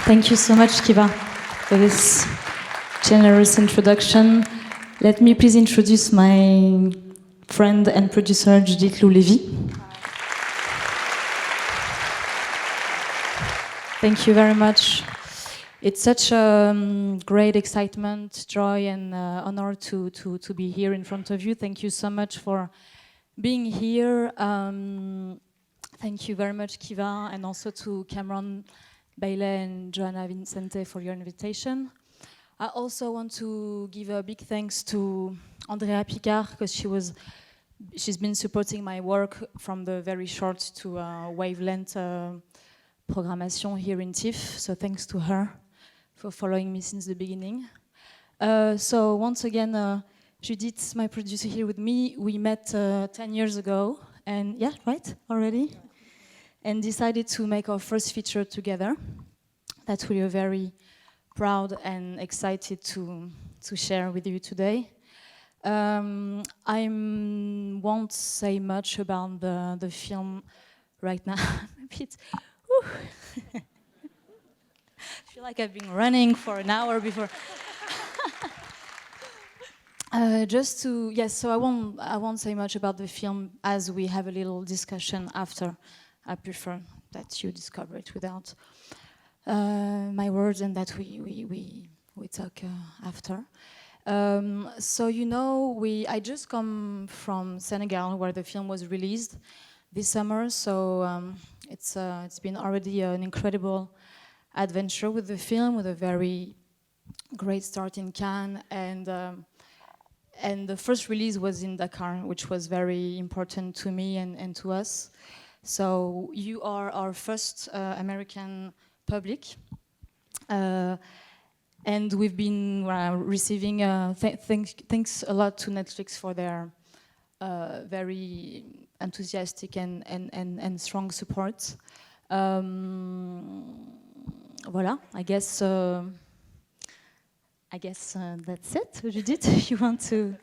Thank you so much, Kiva, for this generous introduction. Let me please introduce my friend and producer, Judith Lou-Lévy. Thank you very much. It's such a great excitement, joy, and honor to be here in front of you. Thank you so much for being here. Thank you very much, Kiva, and also to Cameron Bailey and Joanna Vincente for your invitation. I also want to give a big thanks to Andrea Picard, because she's been supporting my work from the very short to wavelength programmation here in TIFF. So thanks to her for following me since the beginning. So once again, Judith, my producer here with me, we met 10 years ago, and yeah, right, already? And decided to make our first feature together that we are very proud and excited to share with you today. I won't say much about the film right now. A bit, I feel like I've been running for an hour before. So I won't say much about the film as we have a little discussion after. I prefer that you discover it without my words and that we talk after. So you know, I just come from Senegal where the film was released this summer. So it's been already an incredible adventure with the film, with a very great start in Cannes, and the first release was in Dakar, which was very important to me and to us. So you are our first American public, and we've been receiving thanks a lot to Netflix for their very enthusiastic and strong support. Voilà, I guess that's it. Judith, you want to?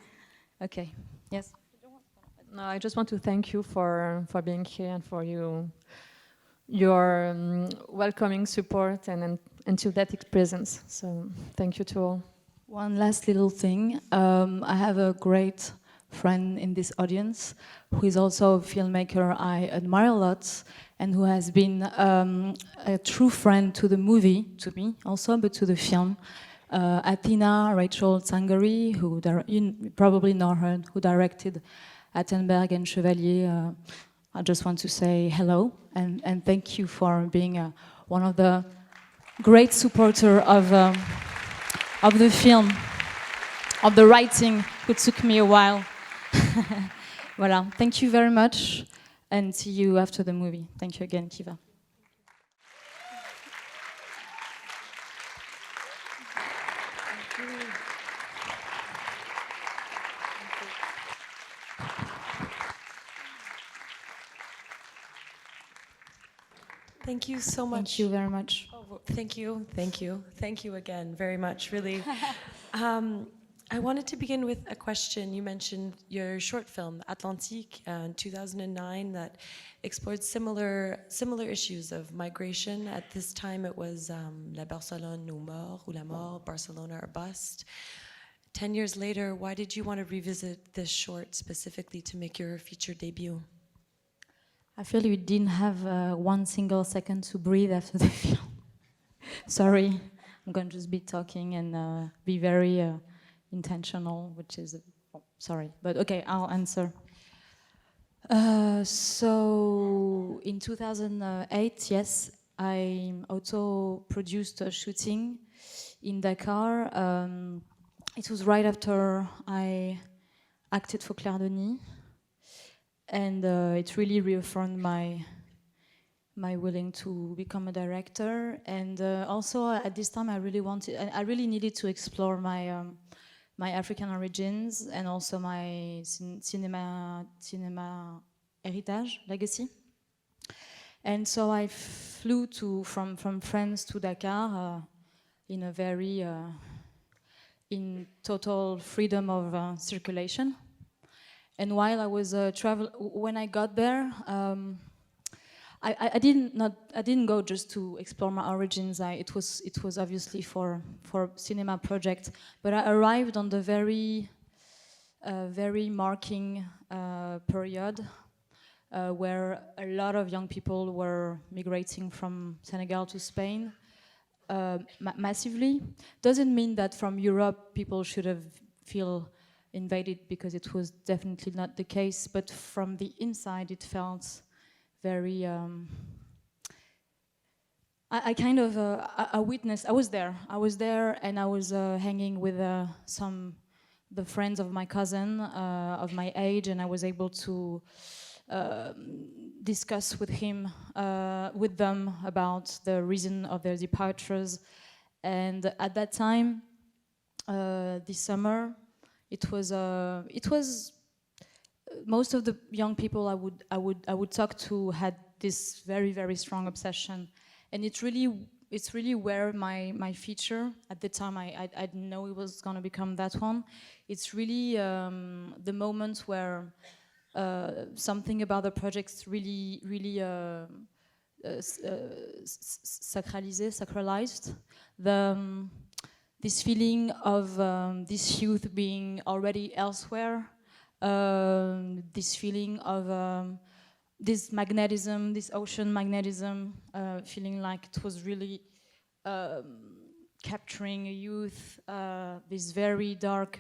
Okay, yes. No, I just want to thank you for being here and for your welcoming support and enthusiastic presence. So thank you to all. One last little thing. I have a great friend in this audience who is also a filmmaker I admire a lot and who has been a true friend to the movie, to me also, but to the film. Athena Rachel Tsangari, who you probably know her, who directed Attenberg and Chevalier. I just want to say hello and thank you for being one of the great supporters of the film, of the writing, who took me a while. Voilà. Thank you very much and see you after the movie. Thank you again, Kiva. Thank you so much. Thank you very much. Oh, thank you again very much, really. I wanted to begin with a question. You mentioned your short film, Atlantiques, in 2009, that explored similar issues of migration. At this time, it was La Barcelone ou mort, ou la mort, Barcelona or bust. 10 years later, why did you want to revisit this short specifically to make your feature debut? I feel you didn't have 1 single second to breathe after the film. Sorry, I'm going to just be talking and be very intentional, which is, sorry, but okay, I'll answer. So in 2008, yes, I auto-produced a shooting in Dakar. It was right after I acted for Claire Denis. And it really reaffirmed my willing to become a director. And also at this time, I really needed to explore my my African origins and also my cinema heritage legacy. And so I flew from France to Dakar in a very in total freedom of circulation. And while I was when I got there, I didn't go just to explore my origins. It was obviously for cinema project, but I arrived on the very marking period where a lot of young people were migrating from Senegal to Spain massively. Doesn't mean that from Europe people should have feel invaded, because it was definitely not the case, but from the inside it felt very I kind of I witnessed. I was there and I was hanging with the friends of my cousin of my age, and I was able to discuss with them about the reason of their departures. And at that time, this summer, it was most of the young people I would talk to had this very, very strong obsession, and it's really where my feature at the time, I didn't know it was going to become that one. It's really the moment where something about the project's really sacralized this feeling of this youth being already elsewhere, this feeling of this magnetism, this ocean magnetism, feeling like it was really capturing a youth, this very dark,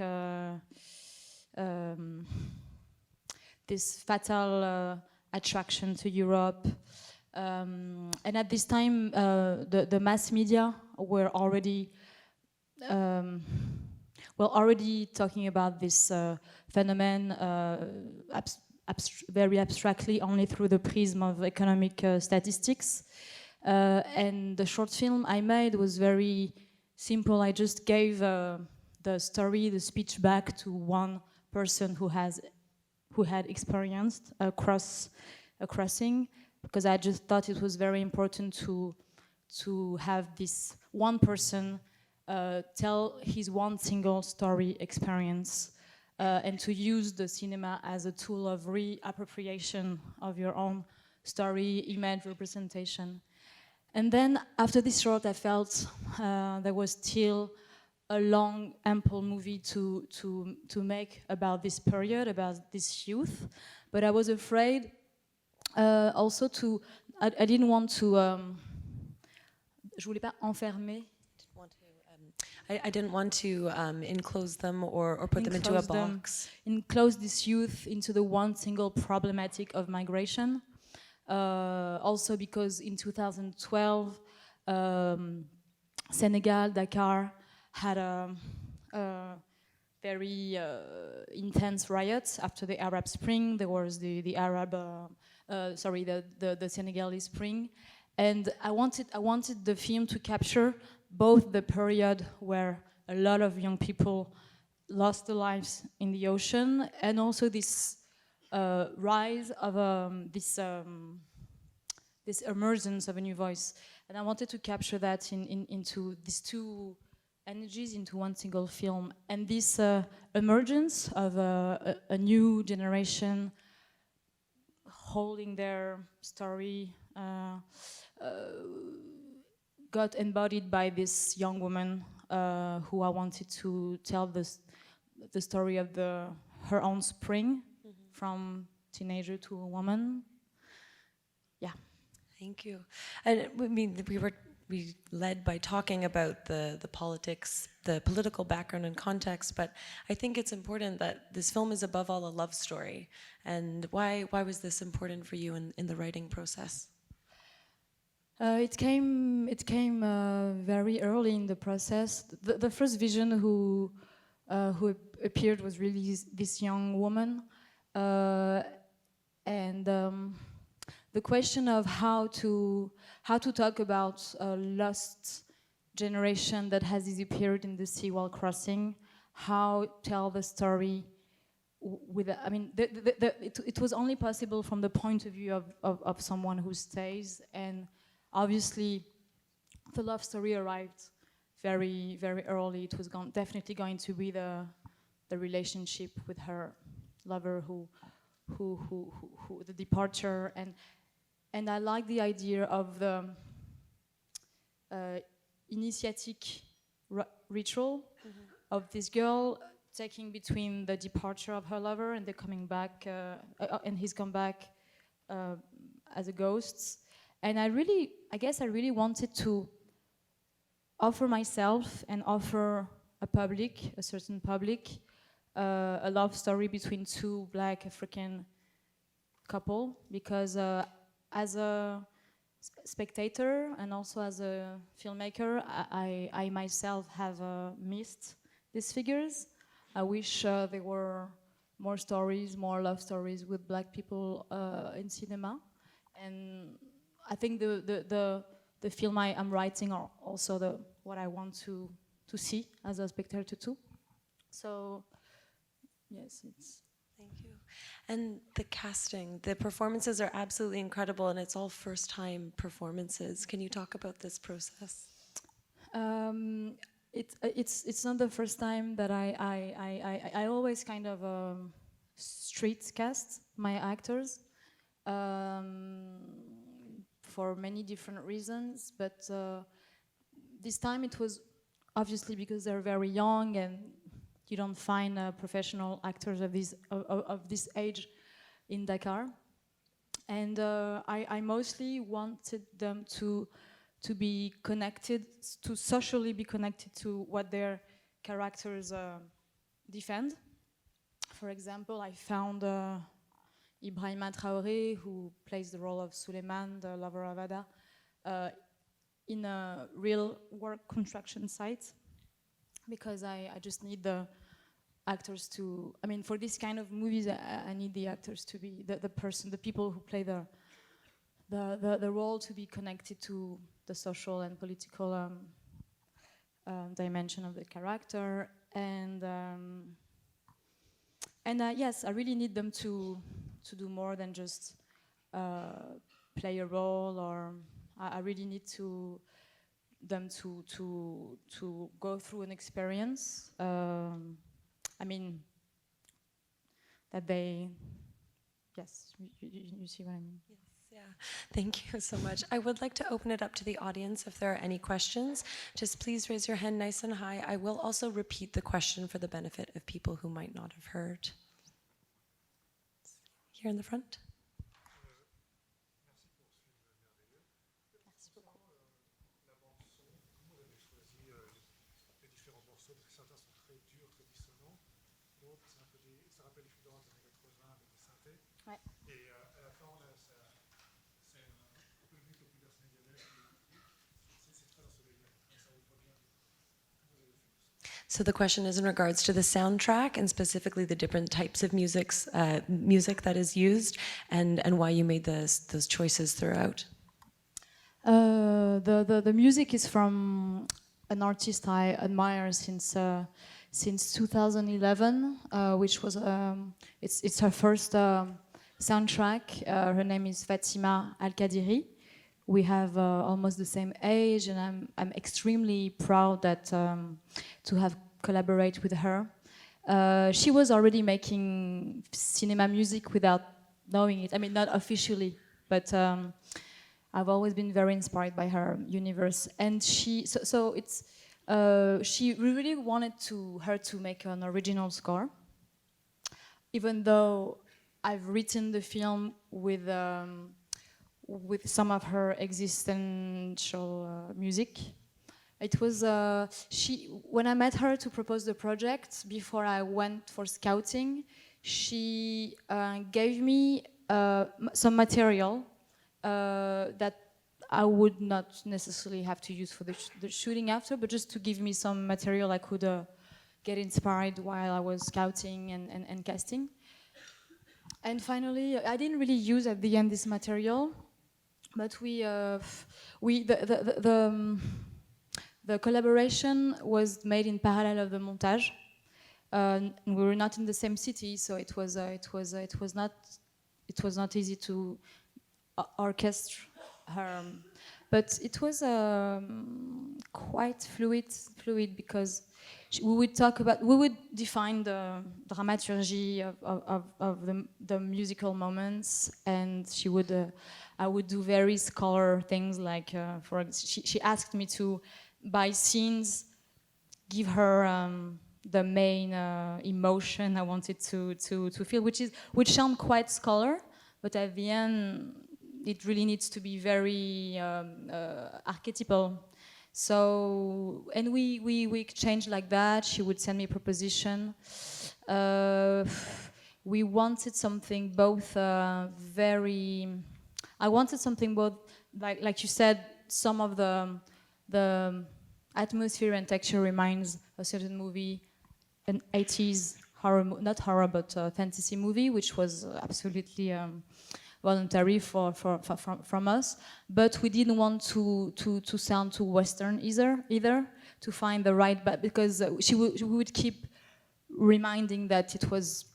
this fatal attraction to Europe. And at this time, the mass media were already talking about this phenomenon very abstractly, only through the prism of economic statistics. And the short film I made was very simple. I just gave the speech back to one person who had experienced a crossing, because I just thought it was very important to have this one person tell his one single story experience, and to use the cinema as a tool of reappropriation of your own story, image, representation. And then after this short, I felt there was still a long, ample movie to make about this period, about this youth. But I was afraid also I didn't want to, je voulais pas enfermer. I didn't want to enclose them or put them into a box. Enclose this youth into the one single problematic of migration. Also because in 2012, Senegal, Dakar, had a very intense riots after the Arab Spring. There was the Senegalese Spring, and I wanted the film to capture both the period where a lot of young people lost their lives in the ocean, and also this rise of this emergence of a new voice. And I wanted to capture that into these two energies into one single film. And this emergence of a new generation holding their story got embodied by this young woman who I wanted to tell the story of her own spring, from teenager to a woman. Yeah. Thank you. And I mean, we led by talking about the politics, the political background and context, but I think it's important that this film is above all a love story. And why was this important for you in the writing process? It came very early in the process. The first vision who appeared was really this young woman, and the question of how to talk about a lost generation that has disappeared in the sea while crossing, how tell the story with, I mean, it was only possible from the point of view of someone who stays, and obviously the love story arrived very, very early. It was definitely going to be the relationship with her lover who the departure. And And I like the idea of the initiatic ritual of this girl taking between the departure of her lover and the coming back, and his comeback as a ghost. And I guess I really wanted to offer myself and offer a certain public, a love story between two Black African couple, because as a spectator and also as a filmmaker, I myself have missed these figures. I wish there were more stories, more love stories with Black people in cinema. And I think the film I'm writing are also what I want to see as a spectator too. So yes, it's. Thank you. And the casting, the performances are absolutely incredible, and it's all first-time performances. Can you talk about this process? It's not the first time that I always kind of street cast my actors for many different reasons, but this time it was obviously because they're very young and you don't find professional actors of this age in Dakar. And I mostly wanted them to be connected, to socially be connected to what their characters defend. For example, I found Ibrahima Traoré, who plays the role of Souleiman, the lover of Ada, in a real work construction site, because I just need the actors to, I mean, for this kind of movies, I need the actors to be, the people who play the role to be connected to the social and political dimension of the character. And yes, I really need them to do more than just play a role, or I really need them to go through an experience. I mean, that they, yes, you see what I mean? Yes, yeah. Thank you so much. I would like to open it up to the audience if there are any questions. Just please raise your hand nice and high. I will also repeat the question for the benefit of people who might not have heard. Here in the front. So the question is in regards to the soundtrack and specifically the different types of music that is used, and why you made those choices throughout. The music is from an artist I admire since 2011, which was it's her first soundtrack. Her name is Fatima Al-Qadiri. We have almost the same age, and I'm extremely proud that to have collaborated with her. She was already making cinema music without knowing it. I mean, not officially, but I've always been very inspired by her universe. And she really wanted her to make an original score, even though I've written the film with some of her existential music. It was when I met her to propose the project before I went for scouting, she gave me some material that I would not necessarily have to use for the shooting after, but just to give me some material I could get inspired while I was scouting and casting. And finally, I didn't really use at the end this material. But the collaboration was made in parallel of the montage. We were not in the same city, so it was not easy to orchestrate her. But it was quite fluid because we would define the dramaturgy of the musical moments, and she would I would do very scholar things like, she asked me to, by scenes, give her the main emotion I wanted to feel, which sound quite scholar, but at the end, it really needs to be very archetypal. So, and we exchanged like that. She would send me a proposition. We wanted something both I wanted something both, like you said, some of the atmosphere and texture reminds a certain movie, an 80s horror, not horror, but fantasy movie, which was absolutely voluntary from us. But we didn't want to sound too Western either, to find the right, because we would keep reminding that it was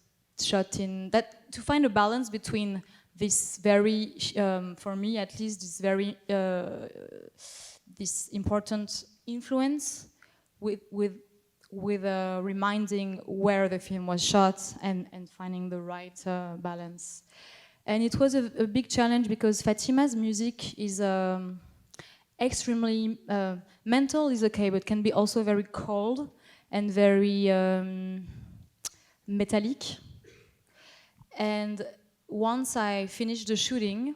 shot in, that to find a balance between this very, for me at least, this very, this important influence with reminding where the film was shot and finding the right balance. And it was a big challenge because Fatima's music is extremely, mental is okay, but can be also very cold and very metallic. And once I finished the shooting,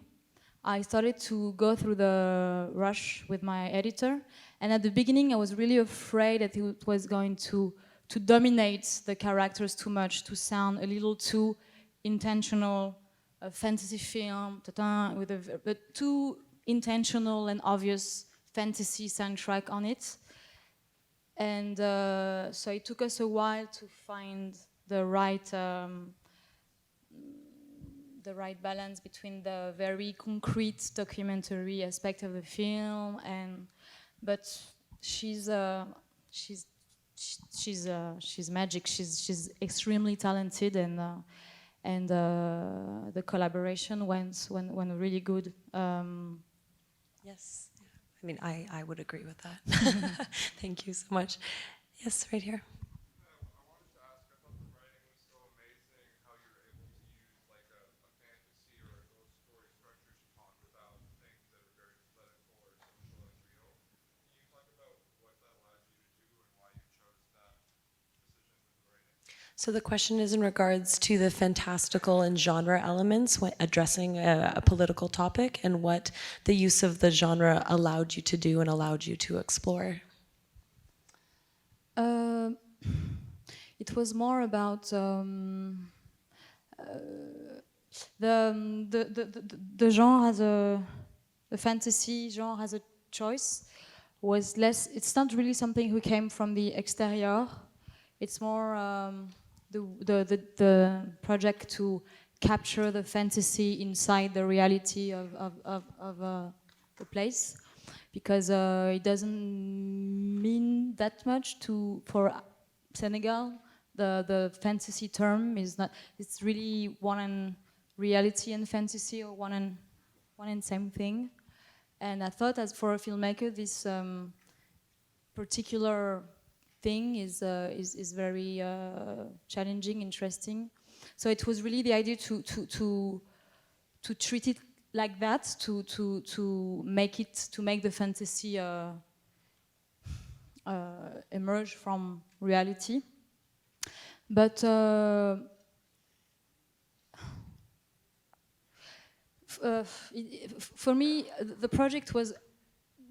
I started to go through the rush with my editor. And at the beginning, I was really afraid that it was going to dominate the characters too much, to sound a little too intentional, a fantasy film, with a too intentional and obvious fantasy soundtrack on it. And so it took us a while to find the right balance between the very concrete documentary aspect of the film, but she's magic. She's extremely talented, and the collaboration went really good. Yes, I mean, I would agree with that. Thank you so much. Yes, right here. So the question is in regards to the fantastical and genre elements when addressing a political topic, and what the use of the genre allowed you to do and allowed you to explore. It was more about the genre as the fantasy genre as a choice was less. It's not really something who came from the exterior. It's more the project to capture the fantasy inside the reality of the place, because it doesn't mean that much for Senegal. The fantasy term is not. It's really one and reality and fantasy, or one and same thing. And I thought, as for a filmmaker, this particular thing is very challenging, interesting. So it was really the idea to treat it like that, to make the fantasy emerge from reality. But for me, the project was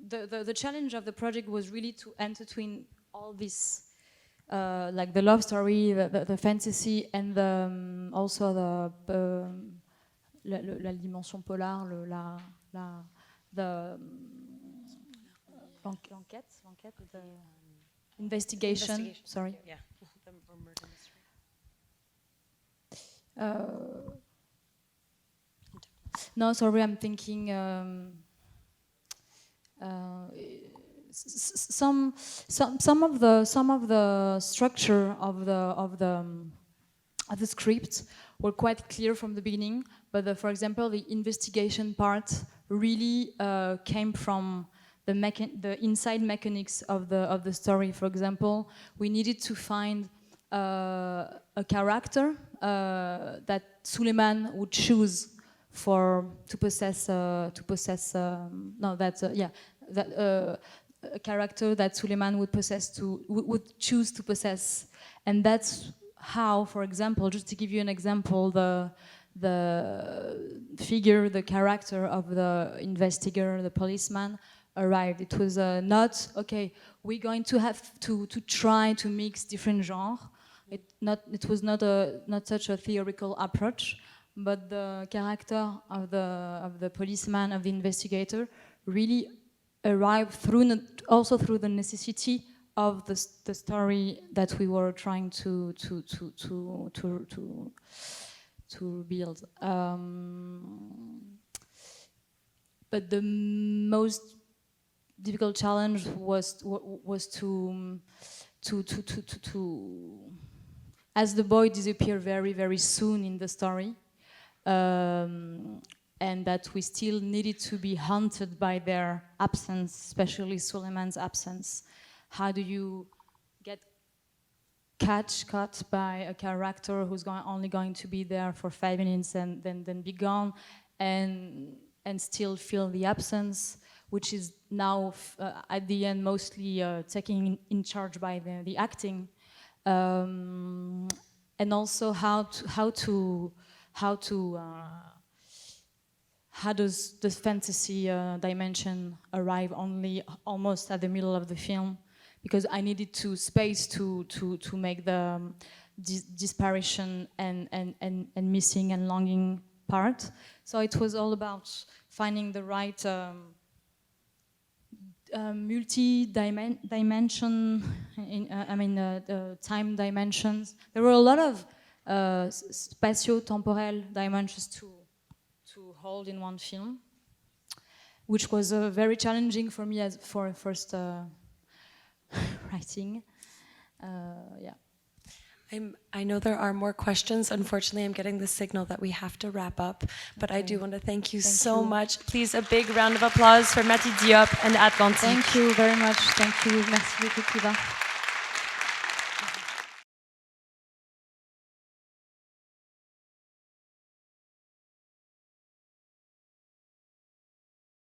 the challenge of the project was really to intertwine all this, like the love story, the fantasy, and also la dimension polar, l'enquête, the investigation. Sorry. Yeah, the murder mystery. No, sorry, I'm thinking. Some of the structure of the script were quite clear from the beginning, but for example, the investigation part really came from the inside mechanics of the story. For example, we needed to find a character that Souleiman would choose to possess a character that Souleiman would choose to possess, and that's how, for example, just to give you an example, the character of the investigator, the policeman, arrived. It was not, okay, we're going to have to try to mix different genres. It was not such a theoretical approach, but the character of the policeman, of the investigator, really arrived also through the necessity of the story that we were trying to build. But the most difficult challenge was to as the boy disappeared very, very soon in the story, and that we still needed to be haunted by their absence, especially Souleiman's absence. How do you get caught by a character who's only going to be there for 5 minutes and then be gone, and still feel the absence, which is now at the end mostly taken in charge by the acting, and also how does the fantasy dimension arrive only almost at the middle of the film, because I needed space to make the disparition and missing and longing part. So it was all about finding the right multi-dimension, time dimensions. There were a lot of spatio-temporel dimensions to hold in one film, which was very challenging for me for first writing. Yeah. I know there are more questions. Unfortunately, I'm getting the signal that we have to wrap up, but I do want to thank you so much. Please, a big round of applause for Mati Diop and Atlantiques. Thank you very much. Thank you. Merci beaucoup, Kiva.